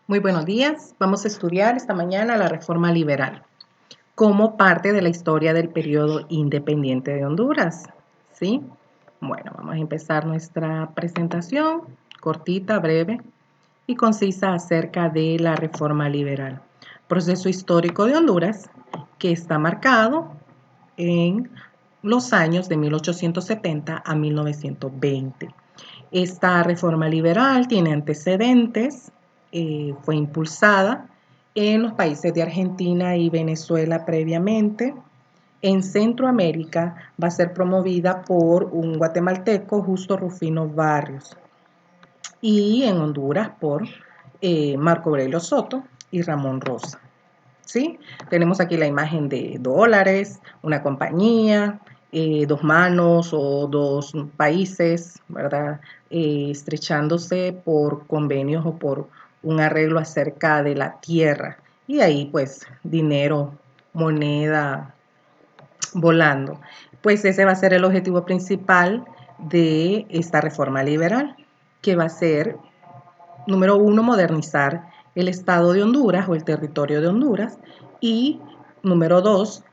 Muy buenos días. Vamos a estudiar esta mañana la reforma liberal como parte de la historia del periodo independiente de Honduras. ¿Sí? Bueno, vamos a empezar nuestra presentación cortita, breve y concisa acerca de la reforma liberal. Proceso histórico de Honduras que está marcado en los años de 1870 a 1920. Esta reforma liberal tiene antecedentes, fue impulsada en los países de Argentina y Venezuela previamente. En Centroamérica va a ser promovida por un guatemalteco, Justo Rufino Barrios, y en Honduras por Marco Aurelio Soto y Ramón Rosa. ¿Sí? Tenemos aquí la imagen de dólares, una compañía, dos manos o dos países, ¿verdad? Estrechándose por convenios o por un arreglo acerca de la tierra. Y ahí pues dinero, moneda volando. Pues ese va a ser el objetivo principal de esta reforma liberal, que va a ser, número uno, modernizar el Estado de Honduras o el territorio de Honduras y, número dos,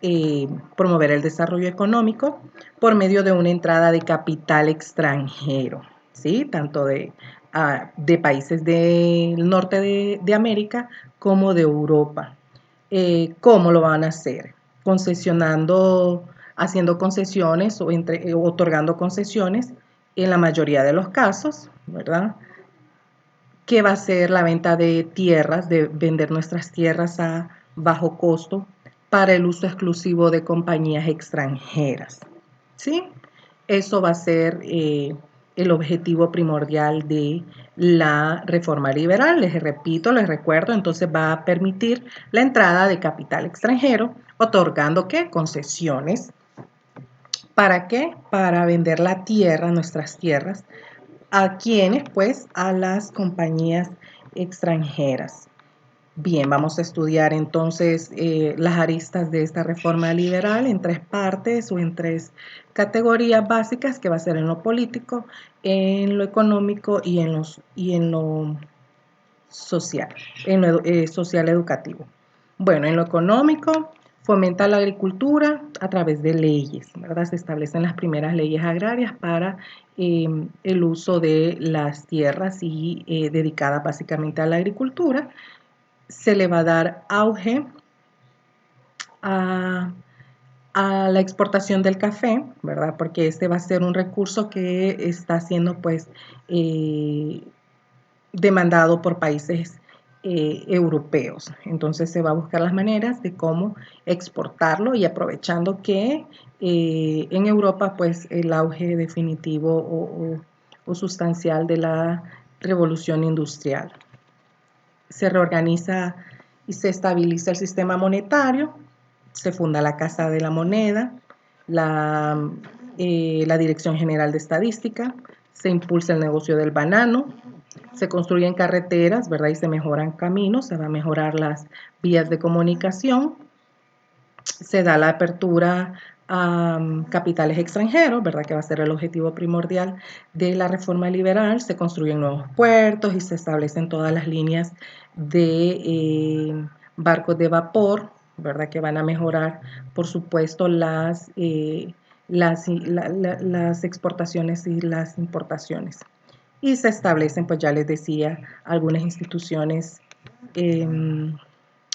promover el desarrollo económico por medio de una entrada de capital extranjero, ¿sí? Tanto de países del norte de América como de Europa. ¿Cómo lo van a hacer? Concesionando, haciendo concesiones o otorgando concesiones en la mayoría de los casos, ¿verdad? Que va a ser la venta de tierras, de vender nuestras tierras a bajo costo para el uso exclusivo de compañías extranjeras. ¿Sí? Eso va a ser el objetivo primordial de la reforma liberal. Les repito, les recuerdo, entonces va a permitir la entrada de capital extranjero, otorgando ¿qué? Concesiones. ¿Para qué? Para vender la tierra, nuestras tierras, ¿a quiénes? Pues a las compañías extranjeras. Bien, vamos a estudiar entonces las aristas de esta reforma liberal en tres partes o en tres categorías básicas, que va a ser en lo político, en lo económico y en lo social, en lo social educativo. Bueno, en lo económico fomenta la agricultura a través de leyes, ¿verdad? Se establecen las primeras leyes agrarias para el uso de las tierras y dedicadas básicamente a la agricultura. Se le va a dar auge a, a la exportación del café, ¿verdad? Porque este va a ser un recurso que está siendo pues demandado por países europeos. Entonces se va a buscar las maneras de cómo exportarlo y aprovechando que en Europa pues el auge definitivo o sustancial de la revolución industrial. Se reorganiza y se estabiliza el sistema monetario, se funda la Casa de la Moneda, la Dirección General de Estadística, se impulsa el negocio del banano, se construyen carreteras, ¿verdad? Y se mejoran caminos, se van a mejorar las vías de comunicación, se da la apertura a capitales extranjeros, ¿verdad? Que va a ser el objetivo primordial de la reforma liberal. Se construyen nuevos puertos y se establecen todas las líneas de barcos de vapor, ¿verdad? Que van a mejorar, por supuesto, las exportaciones y las importaciones. Y se establecen, pues ya les decía, algunas instituciones eh,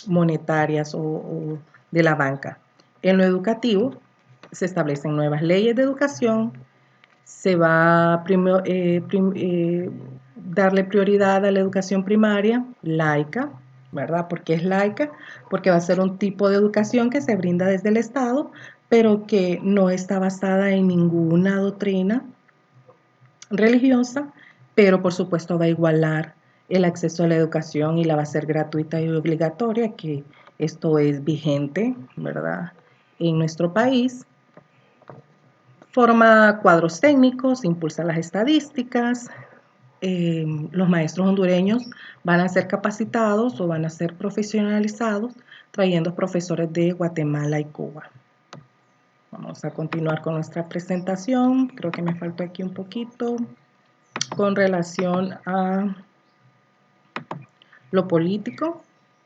monetarias o de la banca. En lo educativo se establecen nuevas leyes de educación, se va a darle prioridad a la educación primaria laica, ¿verdad? ¿Por qué es laica? Porque va a ser un tipo de educación que se brinda desde el Estado, pero que no está basada en ninguna doctrina religiosa, pero por supuesto va a igualar el acceso a la educación y la va a ser gratuita y obligatoria, que esto es vigente, ¿verdad? En nuestro país. Forma cuadros técnicos, impulsa las estadísticas. Los maestros hondureños van a ser capacitados o van a ser profesionalizados trayendo profesores de Guatemala y Cuba. Vamos a continuar con nuestra presentación. Creo que me faltó aquí un poquito con relación a Lo político,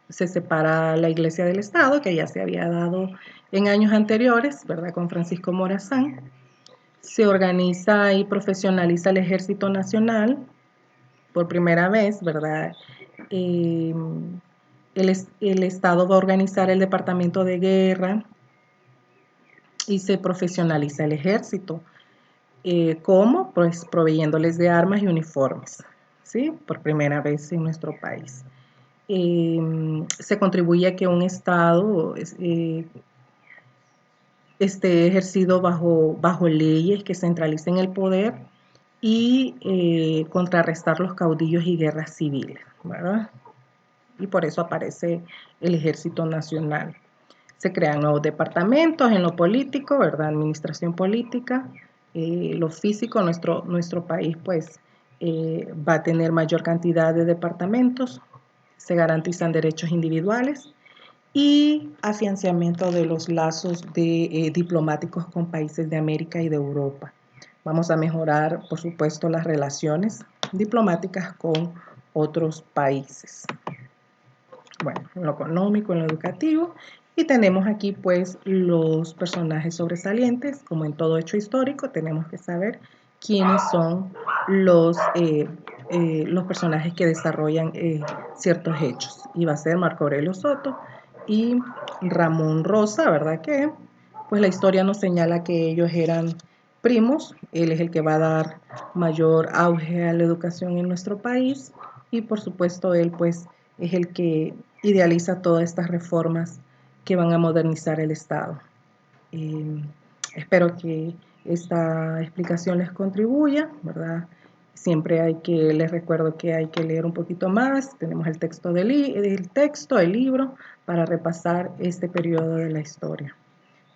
se separa la Iglesia del Estado, que ya se había dado en años anteriores, ¿verdad? Con Francisco Morazán. Se organiza y profesionaliza el Ejército Nacional por primera vez, ¿verdad? Eh, el Estado va a organizar el Departamento de Guerra y se profesionaliza el ejército. ¿Cómo? Pues proveyéndoles de armas y uniformes, ¿sí? Por primera vez en nuestro país. Se contribuye a que un Estado esté ejercido bajo leyes que centralicen el poder y contrarrestar los caudillos y guerras civiles, ¿verdad? Y por eso aparece el Ejército Nacional. Se crean nuevos departamentos en lo político, ¿verdad? Administración política, lo físico, nuestro país pues va a tener mayor cantidad de departamentos, se garantizan derechos individuales y afianzamiento de los lazos diplomáticos con países de América y de Europa. Vamos a mejorar, por supuesto, las relaciones diplomáticas con otros países. Bueno, en lo económico, en lo educativo. Y tenemos aquí pues los personajes sobresalientes, como en todo hecho histórico, tenemos que saber quiénes son los personajes que desarrollan ciertos hechos. Y va a ser Marco Aurelio Soto y Ramón Rosa, ¿verdad que? Pues la historia nos señala que ellos eran primos, él es el que va a dar mayor auge a la educación en nuestro país y por supuesto él pues es el que idealiza todas estas reformas que van a modernizar el Estado. Espero que esta explicación les contribuya, ¿verdad? Siempre les recuerdo que hay que leer un poquito más, tenemos el texto del libro, para repasar este periodo de la historia.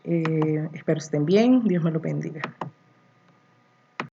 Espero estén bien, Dios me lo bendiga.